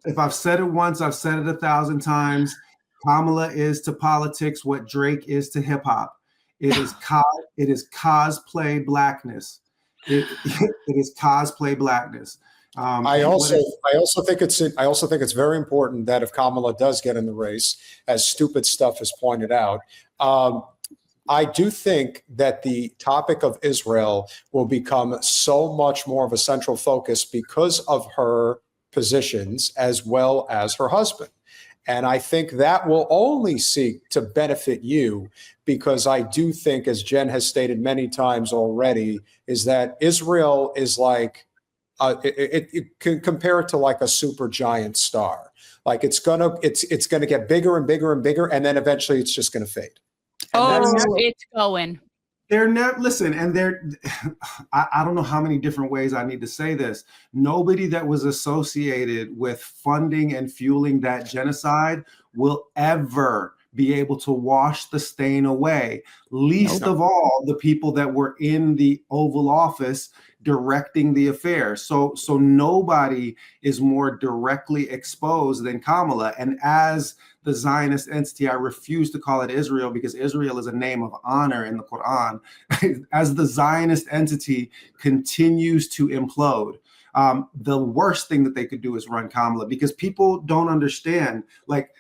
if I've said it once, I've said it 1,000 times. Kamala is to politics what Drake is to hip hop. It is cosplay blackness. It is cosplay blackness. I also think it's very important that if Kamala does get in the race, as stupid stuff is pointed out, I do think that the topic of Israel will become so much more of a central focus because of her positions as well as her husband. And I think that will only seek to benefit you, because I do think, as Jen has stated many times already, is that Israel is like, it can compare it to like a super giant star. Like it's gonna get bigger and bigger and bigger, and then eventually it's just gonna fade. It's going. They're never, listen, and I don't know how many different ways I need to say this. Nobody that was associated with funding and fueling that genocide will ever be able to wash the stain away. Least of all, the people that were in the Oval Office directing the affair. So nobody is more directly exposed than Kamala. And as the Zionist entity, I refuse to call it Israel, because Israel is a name of honor in the Quran. As the Zionist entity continues to implode, the worst thing that they could do is run Kamala, because people don't understand, like,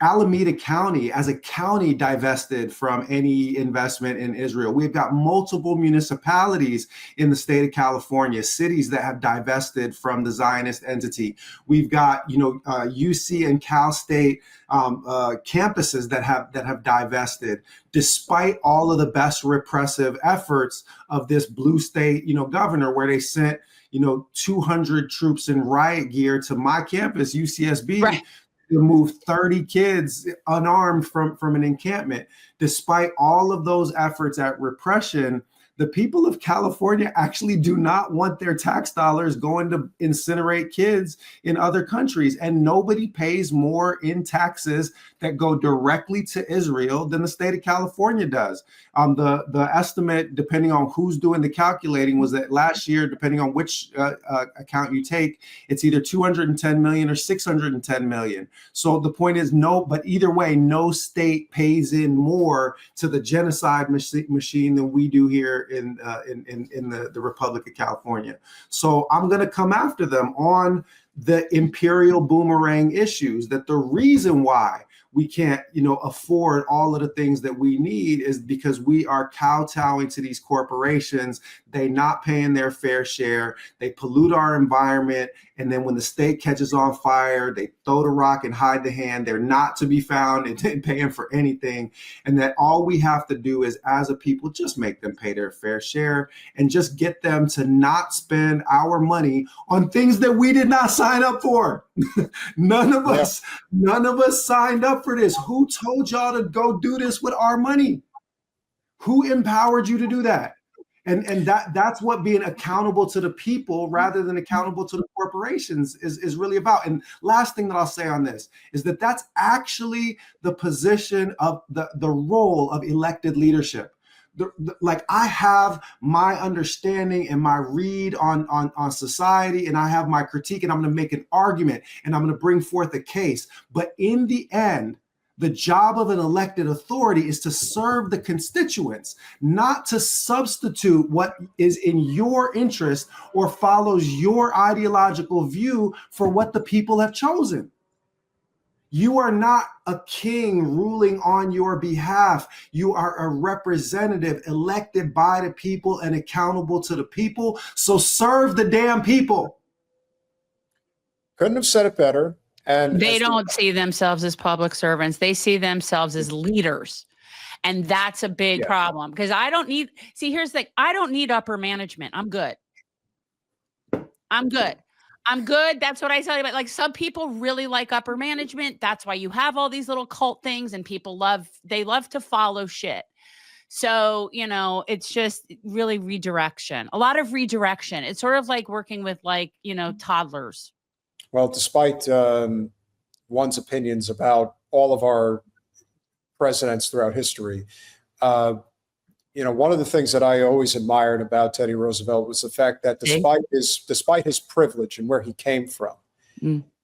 Alameda County as a county divested from any investment in Israel. We've got multiple municipalities in the state of California, cities that have divested from the Zionist entity. We've got, UC and Cal State campuses that have divested, despite all of the best repressive efforts of this blue state, governor, where they sent, 200 troops in riot gear to my campus, UCSB. Right. To move 30 kids unarmed from an encampment. Despite all of those efforts at repression, the people of California actually do not want their tax dollars going to incinerate kids in other countries. And nobody pays more in taxes that go directly to Israel than the state of California does. The estimate, depending on who's doing the calculating, was that last year, depending on which account you take, it's either 210 million or 610 million. So the point is, but either way, no state pays in more to the genocide machine than we do here in the Republic of California. So I'm going to come after them on the imperial boomerang issues, that the reason why we can't, afford all of the things that we need is because we are kowtowing to these corporations. They not paying their fair share. They pollute our environment. And then when the state catches on fire, they throw the rock and hide the hand. They're not to be found and paying for anything. And that all we have to do is, as a people, just make them pay their fair share and just get them to not spend our money on things that we did not sign up for. None of us signed up for this. Who told y'all to go do this with our money? Who empowered you to do that? And that's what being accountable to the people rather than accountable to the corporations is really about. And last thing that I'll say on this is that that's actually the position of the role of elected leadership. Like, I have my understanding and my read on society, and I have my critique, and I'm going to make an argument, and I'm going to bring forth a case. But in the end, the job of an elected authority is to serve the constituents, not to substitute what is in your interest or follows your ideological view for what the people have chosen. You are not a king ruling on your behalf. You are a representative elected by the people and accountable to the people. So serve the damn people. Couldn't have said it better. And they don't see themselves as public servants. They see themselves as leaders. And that's a big problem, because here's the thing. I don't need upper management. I'm good. That's what I tell you about. Like, some people really like upper management. That's why you have all these little cult things, and people love to follow shit. So, it's just really redirection, a lot of redirection. It's sort of like working with toddlers. Well, despite one's opinions about all of our presidents throughout history, one of the things that I always admired about Teddy Roosevelt was the fact that despite his privilege and where he came from,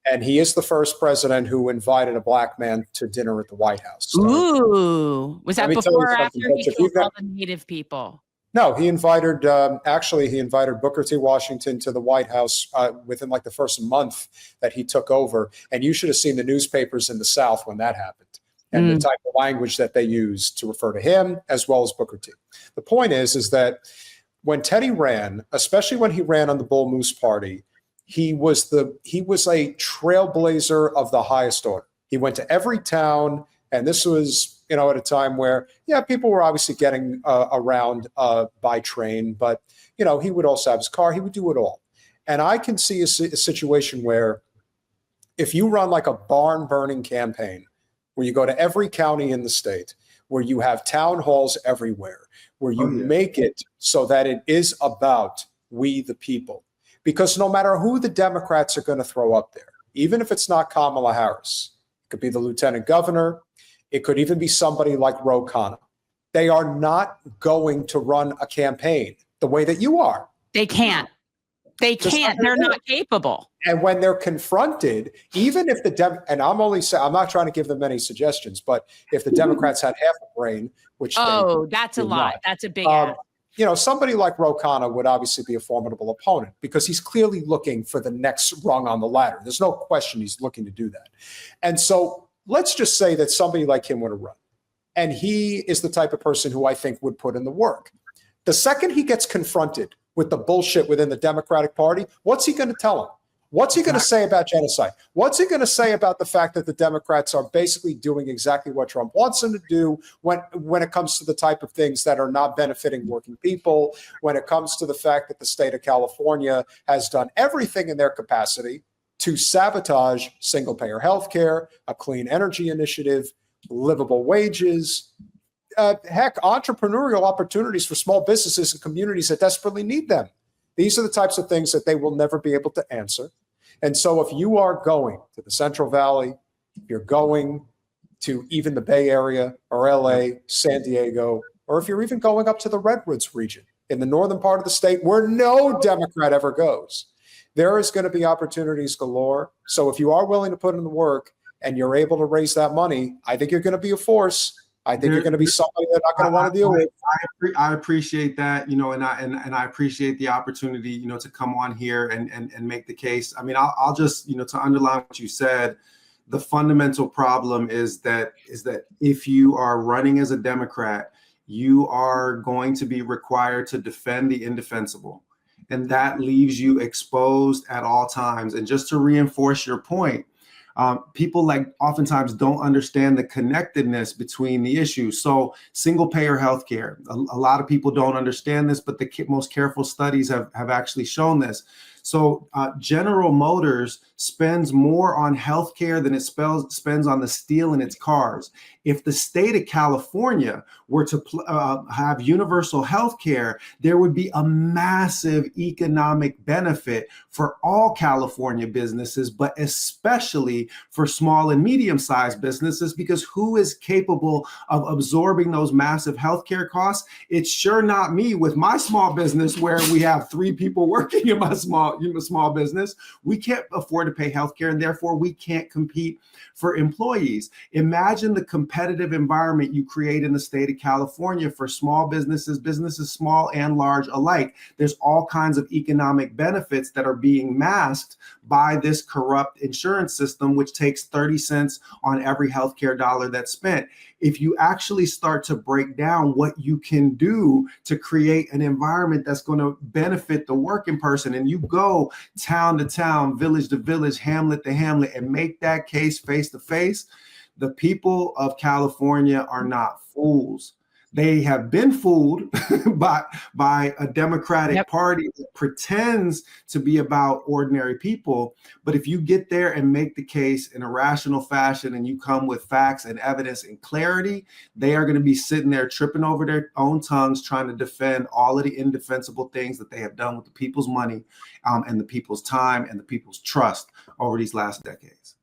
And he is the first president who invited a black man to dinner at the White House. Ooh, was that before or after he killed all the Native people? No, he invited, actually, he invited Booker T. Washington to the White House within like the first month that he took over. And you should have seen the newspapers in the South when that happened and the type of language that they used to refer to him as well as Booker T. The point is that when Teddy ran, especially when he ran on the Bull Moose Party, he was a trailblazer of the highest order. He went to every town, and this was, at a time where, people were obviously getting around by train, but, he would also have his car. He would do it all. And I can see a situation where if you run like a barn burning campaign, where you go to every county in the state, where you have town halls everywhere, where you make it so that it is about we the people. Because no matter who the Democrats are going to throw up there, even if it's not Kamala Harris, it could be the lieutenant governor, it could even be somebody like Ro Khanna. They are not going to run a campaign the way that you are. They can't. They can't. They're not capable. And when they're confronted, even if and I'm not trying to give them any suggestions, but if the Democrats had half a brain, which that's a lot. That's a big ask. Somebody like Ro Khanna would obviously be a formidable opponent because he's clearly looking for the next rung on the ladder. There's no question he's looking to do that. And so let's just say that somebody like him would have run. And he is the type of person who I think would put in the work. The second he gets confronted with the bullshit within the Democratic Party, what's he going to tell him? What's he going to say about genocide? What's he going to say about the fact that the Democrats are basically doing exactly what Trump wants them to do when it comes to the type of things that are not benefiting working people, when it comes to the fact that the state of California has done everything in their capacity to sabotage single-payer health care, a clean energy initiative, livable wages, entrepreneurial opportunities for small businesses and communities that desperately need them. These are the types of things that they will never be able to answer. And so if you are going to the Central Valley, if you're going to even the Bay Area or LA, San Diego, or if you're even going up to the Redwoods region in the northern part of the state where no Democrat ever goes, there is going to be opportunities galore. So if you are willing to put in the work and you're able to raise that money, I think you're going to be a force. I think you're going to be somebody they're not going to want to deal with. I appreciate that, and I appreciate the opportunity, to come on here and make the case. I mean, I'll just, to underline what you said, the fundamental problem is that if you are running as a Democrat, you are going to be required to defend the indefensible. And that leaves you exposed at all times. And just to reinforce your point, people oftentimes don't understand the connectedness between the issues. So single payer healthcare, a lot of people don't understand this, but the most careful studies have actually shown this. So General Motors spends more on healthcare than it spends on the steel in its cars. If the state of California were to have universal healthcare, there would be a massive economic benefit for all California businesses, but especially for small and medium-sized businesses, because who is capable of absorbing those massive healthcare costs? It's sure not me with my small business where we have 3 people working in my small business. We can't afford to pay healthcare, and therefore we can't compete for employees. Imagine the competitive environment you create in the state of California for small businesses small and large alike. There's all kinds of economic benefits that are being masked by this corrupt insurance system, which takes 30 cents on every healthcare dollar that's spent. If you actually start to break down what you can do to create an environment that's going to benefit the working person, and you go town to town, village to village, hamlet to hamlet, and make that case face to face, the people of California are not fools. They have been fooled by a Democratic Party that pretends to be about ordinary people. But if you get there and make the case in a rational fashion and you come with facts and evidence and clarity, they are going to be sitting there tripping over their own tongues trying to defend all of the indefensible things that they have done with the people's money and the people's time and the people's trust over these last decades.